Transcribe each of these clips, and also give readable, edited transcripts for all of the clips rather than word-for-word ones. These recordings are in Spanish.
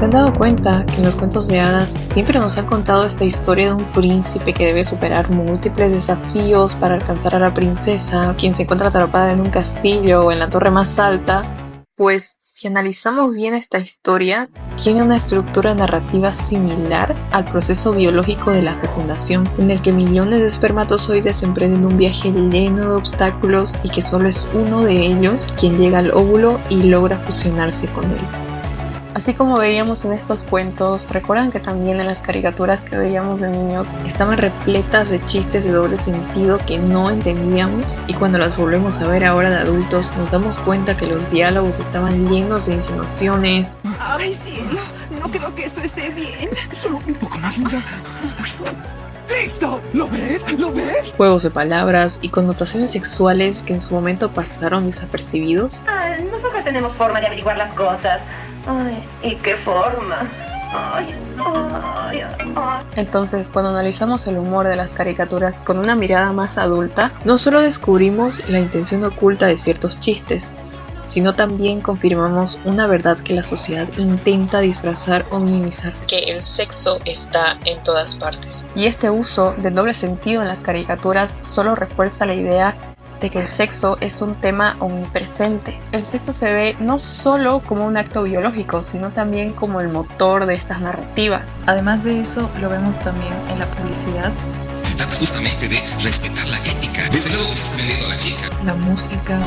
¿Se han dado cuenta que en los cuentos de hadas siempre nos han contado esta historia de un príncipe que debe superar múltiples desafíos para alcanzar a la princesa, quien se encuentra atrapada en un castillo o en la torre más alta? Pues si analizamos bien esta historia, tiene una estructura narrativa similar al proceso biológico de la fecundación, en el que millones de espermatozoides emprenden un viaje lleno de obstáculos y que solo es uno de ellos quien llega al óvulo y logra fusionarse con él. Así como veíamos en estos cuentos, recuerdan que también en las caricaturas que veíamos de niños estaban repletas de chistes de doble sentido que no entendíamos, y cuando las volvemos a ver ahora de adultos nos damos cuenta que los diálogos estaban llenos de insinuaciones. ¡Ay, cielo! No creo que esto esté bien. Solo un poco más, linda. ¡Listo! ¿Lo ves? ¿Lo ves? Juegos de palabras y connotaciones sexuales que en su momento pasaron desapercibidos. Ay, nosotros tenemos forma de averiguar las cosas. Ay, ¿y qué forma? Ay, ay, ay. Entonces, cuando analizamos el humor de las caricaturas con una mirada más adulta, no solo descubrimos la intención oculta de ciertos chistes, sino también confirmamos una verdad que la sociedad intenta disfrazar o minimizar: que el sexo está en todas partes. Y este uso del doble sentido en las caricaturas solo refuerza la idea de que el sexo es un tema omnipresente. El sexo se ve no solo como un acto biológico, sino también como el motor de estas narrativas. Además de eso, lo vemos también en la publicidad. Se trata justamente de respetar la ética. Desde luego que se está vendiendo a la chica. La música.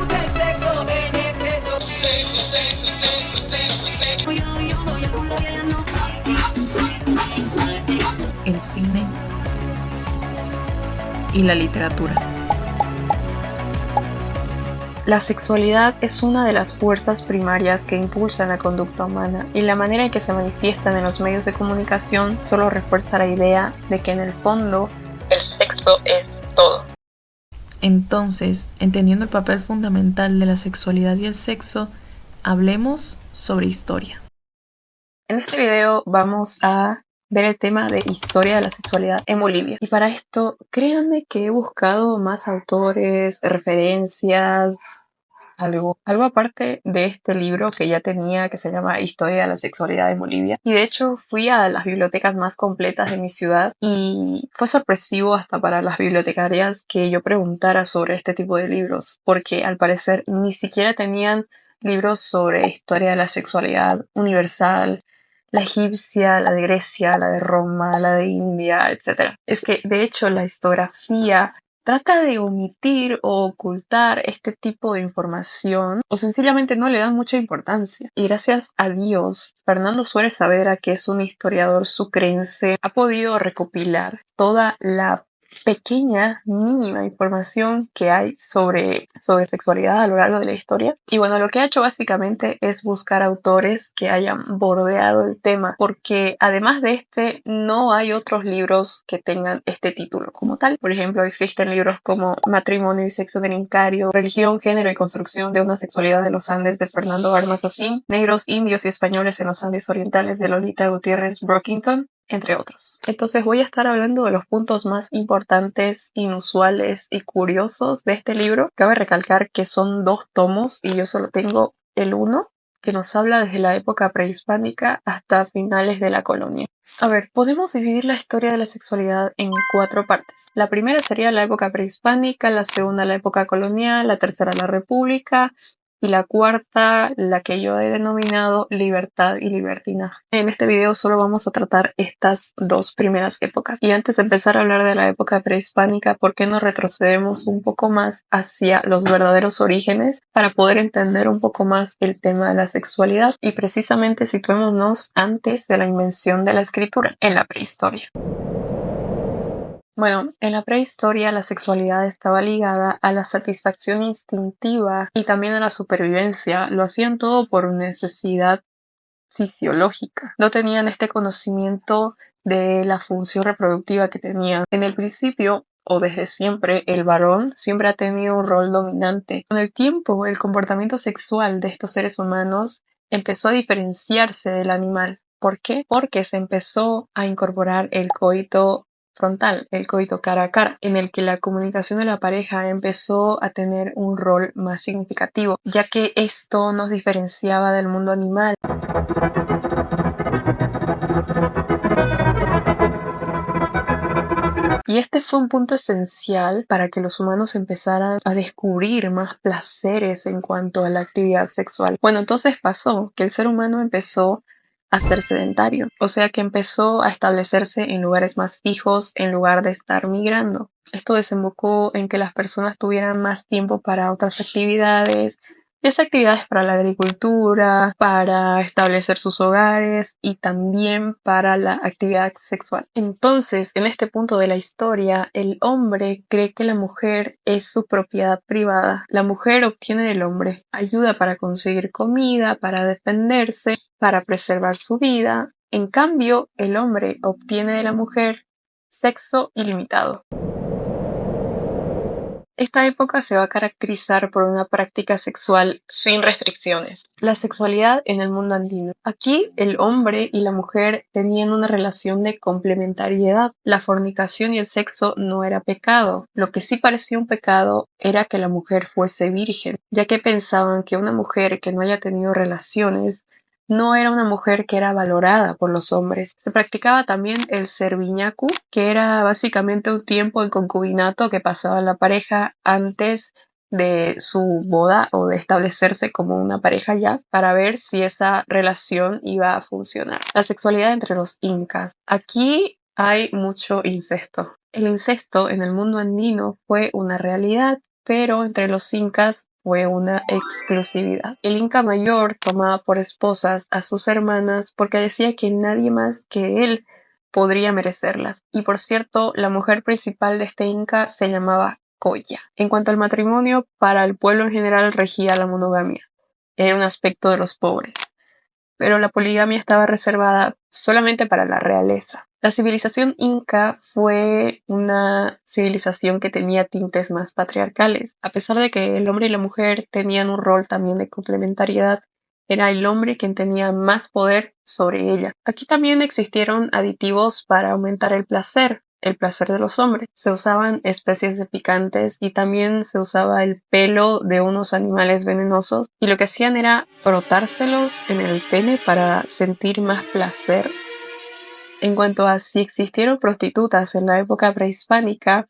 El cine y la literatura. La sexualidad es una de las fuerzas primarias que impulsan la conducta humana, y la manera en que se manifiestan en los medios de comunicación solo refuerza la idea de que en el fondo el sexo es todo. Entonces, entendiendo el papel fundamental de la sexualidad y el sexo, hablemos sobre historia. En este video vamos a ver el tema de historia de la sexualidad en Bolivia. Y para esto, créanme que he buscado más autores, referencias, algo aparte de este libro que ya tenía, que se llama Historia de la Sexualidad en Bolivia. Y de hecho fui a las bibliotecas más completas de mi ciudad y fue sorpresivo hasta para las bibliotecarias que yo preguntara sobre este tipo de libros, porque al parecer ni siquiera tenían libros sobre historia de la sexualidad universal, la egipcia, la de Grecia, la de Roma, la de India, etc. Es que de hecho la historiografía trata de omitir o ocultar este tipo de información, o sencillamente no le dan mucha importancia. Y gracias a Dios, Fernando Suárez Saavedra, que es un historiador sucrense, ha podido recopilar toda la pequeña, mínima información que hay sobre sexualidad a lo largo de la historia. Y bueno, lo que ha hecho básicamente es buscar autores que hayan bordeado el tema, porque además de este, no hay otros libros que tengan este título como tal. Por ejemplo, existen libros como Matrimonio y Sexo del Incario, Religión, Género y Construcción de una Sexualidad de los Andes de Fernando Armas Asín, Negros, Indios y Españoles en los Andes Orientales de Lolita Gutiérrez Brockington, entre otros. Entonces voy a estar hablando de los puntos más importantes, inusuales y curiosos de este libro. Cabe recalcar que son 2 tomos y yo solo tengo el 1, que nos habla desde la época prehispánica hasta finales de la colonia. A ver, podemos dividir la historia de la sexualidad en 4 partes. La primera sería la época prehispánica, la segunda la época colonial, la tercera la república, y la cuarta, la que yo he denominado libertad y libertinaje. En este video solo vamos a tratar estas 2 primeras épocas. Y antes de empezar a hablar de la época prehispánica, ¿por qué no retrocedemos un poco más hacia los verdaderos orígenes para poder entender un poco más el tema de la sexualidad? Y precisamente situémonos antes de la invención de la escritura, en la prehistoria. Bueno, en la prehistoria la sexualidad estaba ligada a la satisfacción instintiva y también a la supervivencia. Lo hacían todo por necesidad fisiológica. No tenían este conocimiento de la función reproductiva que tenían. En el principio, o desde siempre, el varón siempre ha tenido un rol dominante. Con el tiempo, el comportamiento sexual de estos seres humanos empezó a diferenciarse del animal. ¿Por qué? Porque se empezó a incorporar el coito frontal, el coito cara a cara, en el que la comunicación de la pareja empezó a tener un rol más significativo, ya que esto nos diferenciaba del mundo animal. fue un punto esencial para que los humanos empezaran a descubrir más placeres en cuanto a la actividad sexual. Bueno, entonces pasó que el ser humano empezó a ser sedentario, o sea que empezó a establecerse en lugares más fijos en lugar de estar migrando. Esto desembocó en que las personas tuvieran más tiempo para otras actividades, actividades para la agricultura, para establecer sus hogares y también para la actividad sexual. Entonces, en este punto de la historia, el hombre cree que la mujer es su propiedad privada. La mujer obtiene del hombre ayuda para conseguir comida, para defenderse, para preservar su vida. En cambio, el hombre obtiene de la mujer sexo ilimitado. Esta época se va a caracterizar por una práctica sexual sin restricciones. La sexualidad en el mundo andino. Aquí el hombre y la mujer tenían una relación de complementariedad. La fornicación y el sexo no era pecado. Lo que sí parecía un pecado era que la mujer fuese virgen, ya que pensaban que una mujer que no haya tenido relaciones no era una mujer que era valorada por los hombres. Se practicaba también el serviñacu, que era básicamente un tiempo en concubinato que pasaba la pareja antes de su boda o de establecerse como una pareja ya, para ver si esa relación iba a funcionar. La sexualidad entre los incas. Aquí hay mucho incesto. El incesto en el mundo andino fue una realidad, pero entre los incas fue una exclusividad. El Inca Mayor tomaba por esposas a sus hermanas porque decía que nadie más que él podría merecerlas. Y por cierto, la mujer principal de este Inca se llamaba Coya. En cuanto al matrimonio, para el pueblo en general regía la monogamia. Era un aspecto de los pobres. Pero la poligamia estaba reservada solamente para la realeza. La civilización inca fue una civilización que tenía tintes más patriarcales. A pesar de que el hombre y la mujer tenían un rol también de complementariedad, era el hombre quien tenía más poder sobre ella. Aquí también existieron aditivos para aumentar el placer de los hombres. Se usaban especies de picantes y también se usaba el pelo de unos animales venenosos y lo que hacían era frotárselos en el pene para sentir más placer. En cuanto a si existieron prostitutas en la época prehispánica,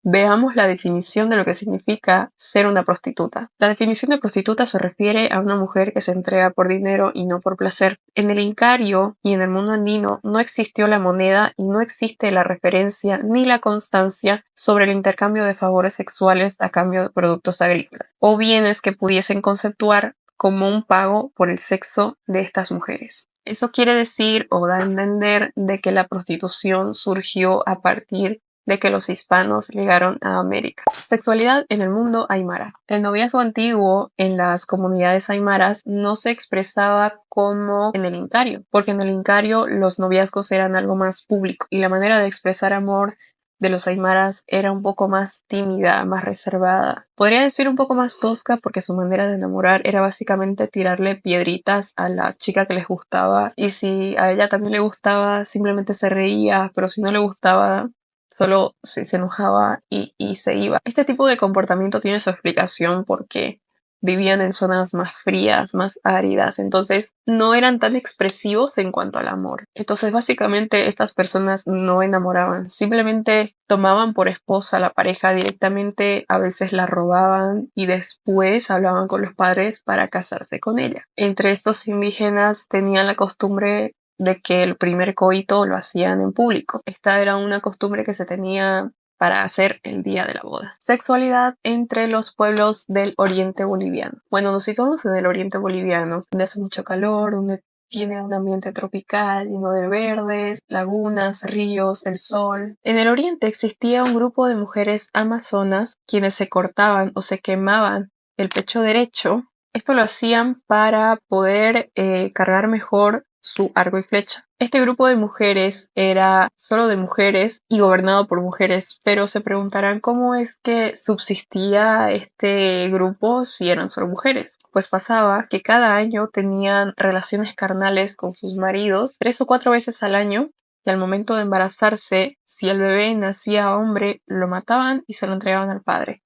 veamos la definición de lo que significa ser una prostituta. La definición de prostituta se refiere a una mujer que se entrega por dinero y no por placer. En el Incario y en el mundo andino no existió la moneda y no existe la referencia ni la constancia sobre el intercambio de favores sexuales a cambio de productos agrícolas o bienes que pudiesen conceptuar como un pago por el sexo de estas mujeres. Eso quiere decir o da a entender de que la prostitución surgió a partir de que los hispanos llegaron a América. Sexualidad en el mundo aymara. El noviazgo antiguo en las comunidades aymaras no se expresaba como en el Incario, porque en el Incario los noviazgos eran algo más público y la manera de expresar amor de los aymaras era un poco más tímida, más reservada. Podría decir un poco más tosca porque su manera de enamorar era básicamente tirarle piedritas a la chica que les gustaba y si a ella también le gustaba simplemente se reía, pero si no le gustaba solo se enojaba y se iba. Este tipo de comportamiento tiene su explicación porque vivían en zonas más frías, más áridas, entonces no eran tan expresivos en cuanto al amor. Entonces básicamente estas personas no enamoraban, simplemente tomaban por esposa a la pareja directamente, a veces la robaban y después hablaban con los padres para casarse con ella. Entre estos indígenas tenían la costumbre de que el primer coito lo hacían en público. Esta era una costumbre que se tenía para hacer el día de la boda. Sexualidad entre los pueblos del oriente boliviano. Bueno, nos situamos en el oriente boliviano, donde hace mucho calor, donde tiene un ambiente tropical lleno de verdes, lagunas, ríos, el sol. En el oriente existía un grupo de mujeres amazonas quienes se cortaban o se quemaban el pecho derecho. Esto lo hacían para poder cargar mejor su arco y flecha. Este grupo de mujeres era solo de mujeres y gobernado por mujeres, pero se preguntarán cómo es que subsistía este grupo si eran solo mujeres. Pues pasaba que cada año tenían relaciones carnales con sus maridos 3 o 4 veces al año y al momento de embarazarse, si el bebé nacía hombre, lo mataban y se lo entregaban al padre.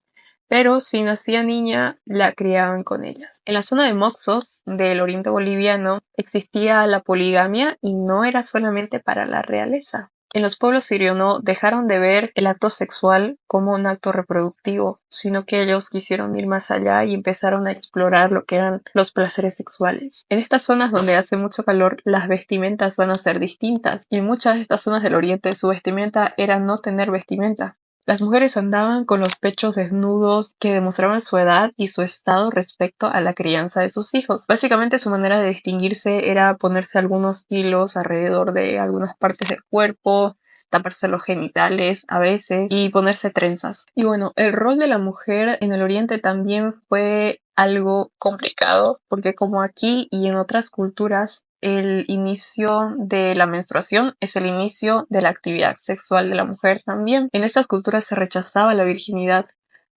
Pero si nacía niña, la criaban con ellas. En la zona de Moxos, del oriente boliviano, existía la poligamia y no era solamente para la realeza. En los pueblos sirios no dejaron de ver el acto sexual como un acto reproductivo, sino que ellos quisieron ir más allá y empezaron a explorar lo que eran los placeres sexuales. En estas zonas donde hace mucho calor, las vestimentas van a ser distintas, y en muchas de estas zonas del oriente su vestimenta era no tener vestimenta. Las mujeres andaban con los pechos desnudos que demostraban su edad y su estado respecto a la crianza de sus hijos. Básicamente su manera de distinguirse era ponerse algunos hilos alrededor de algunas partes del cuerpo, taparse los genitales a veces y ponerse trenzas. Y bueno, el rol de la mujer en el oriente también fue algo complicado, porque como aquí y en otras culturas, el inicio de la menstruación es el inicio de la actividad sexual de la mujer también. En estas culturas se rechazaba la virginidad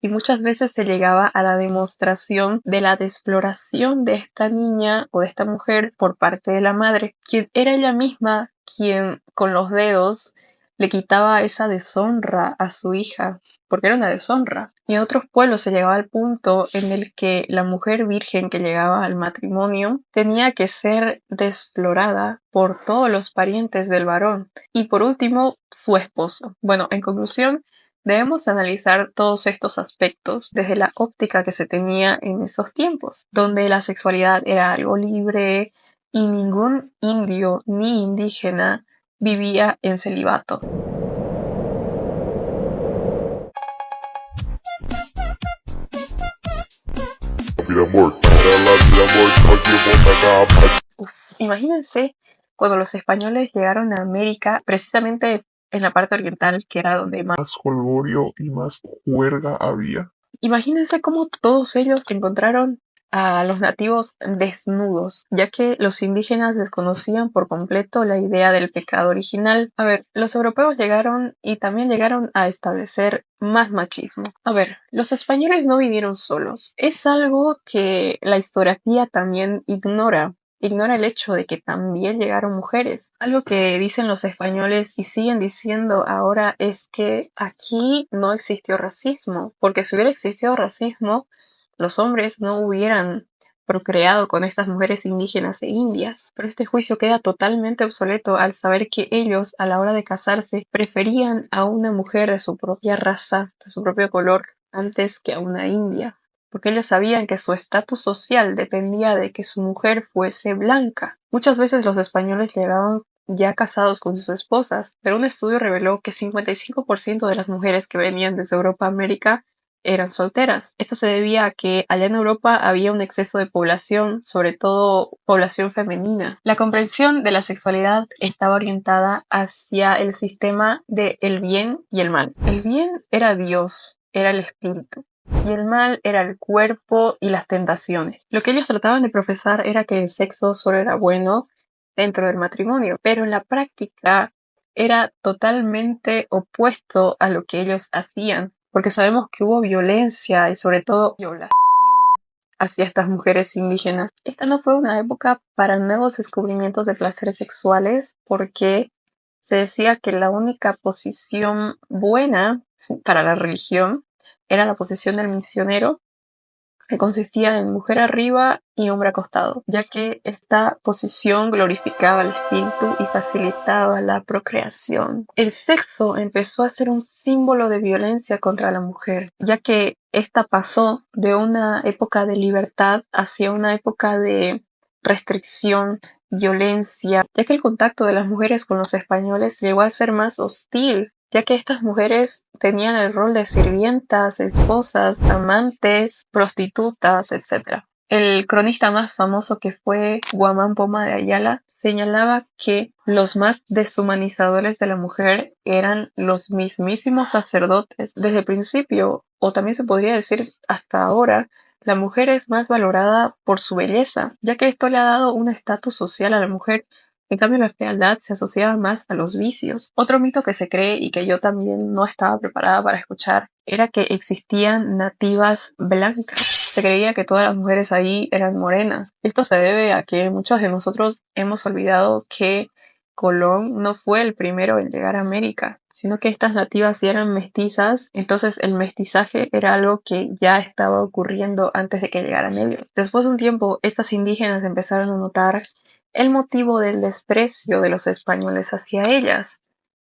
y muchas veces se llegaba a la demostración de la desfloración de esta niña o de esta mujer por parte de la madre, quien era ella misma quien con los dedos le quitaba esa deshonra a su hija, porque era una deshonra. Y en otros pueblos se llegaba al punto en el que la mujer virgen que llegaba al matrimonio tenía que ser desflorada por todos los parientes del varón y por último su esposo. Bueno, en conclusión, debemos analizar todos estos aspectos desde la óptica que se tenía en esos tiempos, donde la sexualidad era algo libre y ningún indio ni indígena vivía en celibato. Imagínense cuando los españoles llegaron a América, precisamente en la parte oriental, que era donde más jolgorio y más juerga había. Imagínense cómo todos ellos encontraron a los nativos desnudos, ya que los indígenas desconocían por completo la idea del pecado original. A ver, los europeos llegaron y también llegaron a establecer más machismo. A ver, los españoles no vinieron solos. Es algo que la historiografía también ignora. Ignora el hecho de que también llegaron mujeres. Algo que dicen los españoles y siguen diciendo ahora es que aquí no existió racismo, porque si hubiera existido racismo, los hombres no hubieran procreado con estas mujeres indígenas e indias. Pero este juicio queda totalmente obsoleto al saber que ellos, a la hora de casarse, preferían a una mujer de su propia raza, de su propio color, antes que a una india, porque ellos sabían que su estatus social dependía de que su mujer fuese blanca. Muchas veces los españoles llegaban ya casados con sus esposas, pero un estudio reveló que 55% de las mujeres que venían desde Europa a América eran solteras. Esto se debía a que allá en Europa había un exceso de población, sobre todo población femenina. La comprensión de la sexualidad estaba orientada hacia el sistema de el bien y el mal. El bien era Dios, era el espíritu, y el mal era el cuerpo y las tentaciones. Lo que ellos trataban de profesar era que el sexo solo era bueno dentro del matrimonio, pero en la práctica era totalmente opuesto a lo que ellos hacían, porque sabemos que hubo violencia y sobre todo violación hacia estas mujeres indígenas. Esta no fue una época para nuevos descubrimientos de placeres sexuales, porque se decía que la única posición buena para la religión era la posición del misionero, que consistía en mujer arriba y hombre acostado, ya que esta posición glorificaba el espíritu y facilitaba la procreación. El sexo empezó a ser un símbolo de violencia contra la mujer, ya que esta pasó de una época de libertad hacia una época de restricción, violencia, ya que el contacto de las mujeres con los españoles llegó a ser más hostil, ya que estas mujeres tenían el rol de sirvientas, esposas, amantes, prostitutas, etc. El cronista más famoso, que fue Guamán Poma de Ayala, señalaba que los más deshumanizadores de la mujer eran los mismísimos sacerdotes. Desde el principio, o también se podría decir hasta ahora, la mujer es más valorada por su belleza, ya que esto le ha dado un estatus social a la mujer. En cambio, la fealdad se asociaba más a los vicios. Otro mito que se cree y que yo también no estaba preparada para escuchar era que existían nativas blancas. Se creía que todas las mujeres ahí eran morenas. Esto se debe a que muchos de nosotros hemos olvidado que Colón no fue el primero en llegar a América, sino que estas nativas sí eran mestizas. Entonces el mestizaje era algo que ya estaba ocurriendo antes de que llegaran ellos. Después de un tiempo, estas indígenas empezaron a notar el motivo del desprecio de los españoles hacia ellas,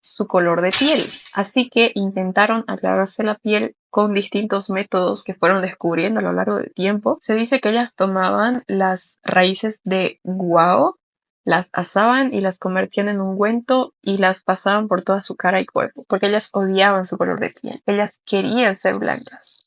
su color de piel. Así que intentaron aclararse la piel con distintos métodos que fueron descubriendo a lo largo del tiempo. Se dice que ellas tomaban las raíces de guao, las asaban y las convertían en ungüento y las pasaban por toda su cara y cuerpo, porque ellas odiaban su color de piel. Ellas querían ser blancas.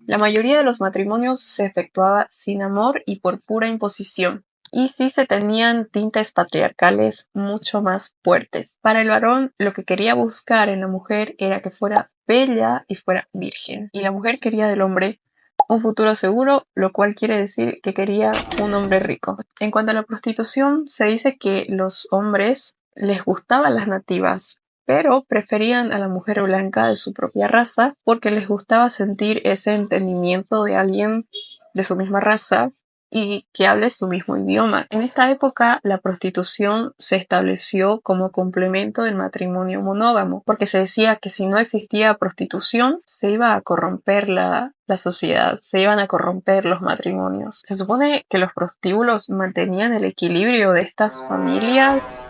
La mayoría de los matrimonios se efectuaba sin amor y por pura imposición. Y sí se tenían tintes patriarcales mucho más fuertes. Para el varón, lo que quería buscar en la mujer era que fuera bella y fuera virgen. Y la mujer quería del hombre un futuro seguro, lo cual quiere decir que quería un hombre rico. En cuanto a la prostitución, se dice que los hombres les gustaban las nativas, pero preferían a la mujer blanca de su propia raza porque les gustaba sentir ese entendimiento de alguien de su misma raza y que hable su mismo idioma. En esta época, la prostitución se estableció como complemento del matrimonio monógamo, porque se decía que si no existía prostitución, se iba a corromper la sociedad, se iban a corromper los matrimonios. Se supone que los prostíbulos mantenían el equilibrio de estas familias.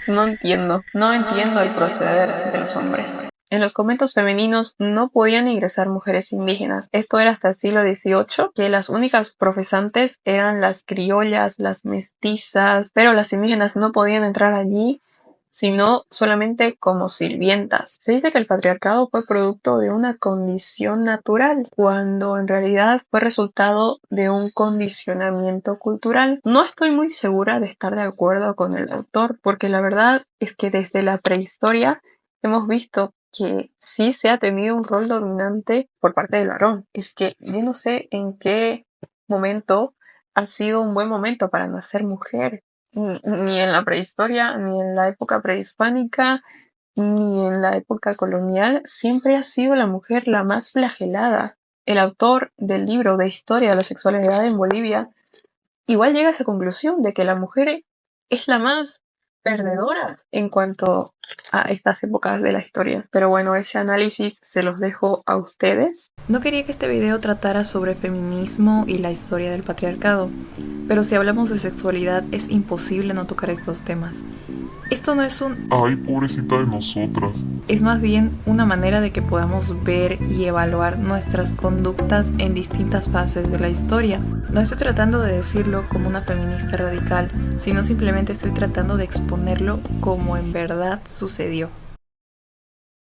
No entiendo el proceder de los hombres. En los conventos femeninos no podían ingresar mujeres indígenas. Esto era hasta el siglo XVIII, que las únicas profesantes eran las criollas, las mestizas, pero las indígenas no podían entrar allí, sino solamente como sirvientas. Se dice que el patriarcado fue producto de una condición natural, cuando en realidad fue resultado de un condicionamiento cultural. No estoy muy segura de estar de acuerdo con el autor, porque la verdad es que desde la prehistoria hemos visto que sí se ha tenido un rol dominante por parte del varón. Es que yo no sé en qué momento ha sido un buen momento para nacer mujer. Ni en la prehistoria, ni en la época prehispánica, ni en la época colonial, siempre ha sido la mujer la más flagelada. El autor del libro de Historia de la Sexualidad en Bolivia igual llega a esa conclusión de que la mujer es la más perdedora en cuanto a estas épocas de la historia. Pero bueno, ese análisis se los dejo a ustedes. No quería que este video tratara sobre feminismo y la historia del patriarcado, pero si hablamos de sexualidad es imposible no tocar estos temas. Esto no es Ay, pobrecita de nosotras. es más bien una manera de que podamos ver y evaluar nuestras conductas en distintas fases de la historia. No estoy tratando de decirlo como una feminista radical, sino simplemente estoy tratando de exponerlo como en verdad sucedió.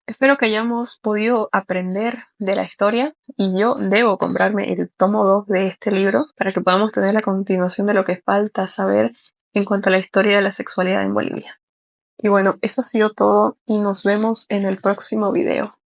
Espero que hayamos podido aprender de la historia y yo debo comprarme el tomo 2 de este libro para que podamos tener la continuación de lo que falta saber en cuanto a la historia de la sexualidad en Bolivia. Y bueno, eso ha sido todo y nos vemos en el próximo video.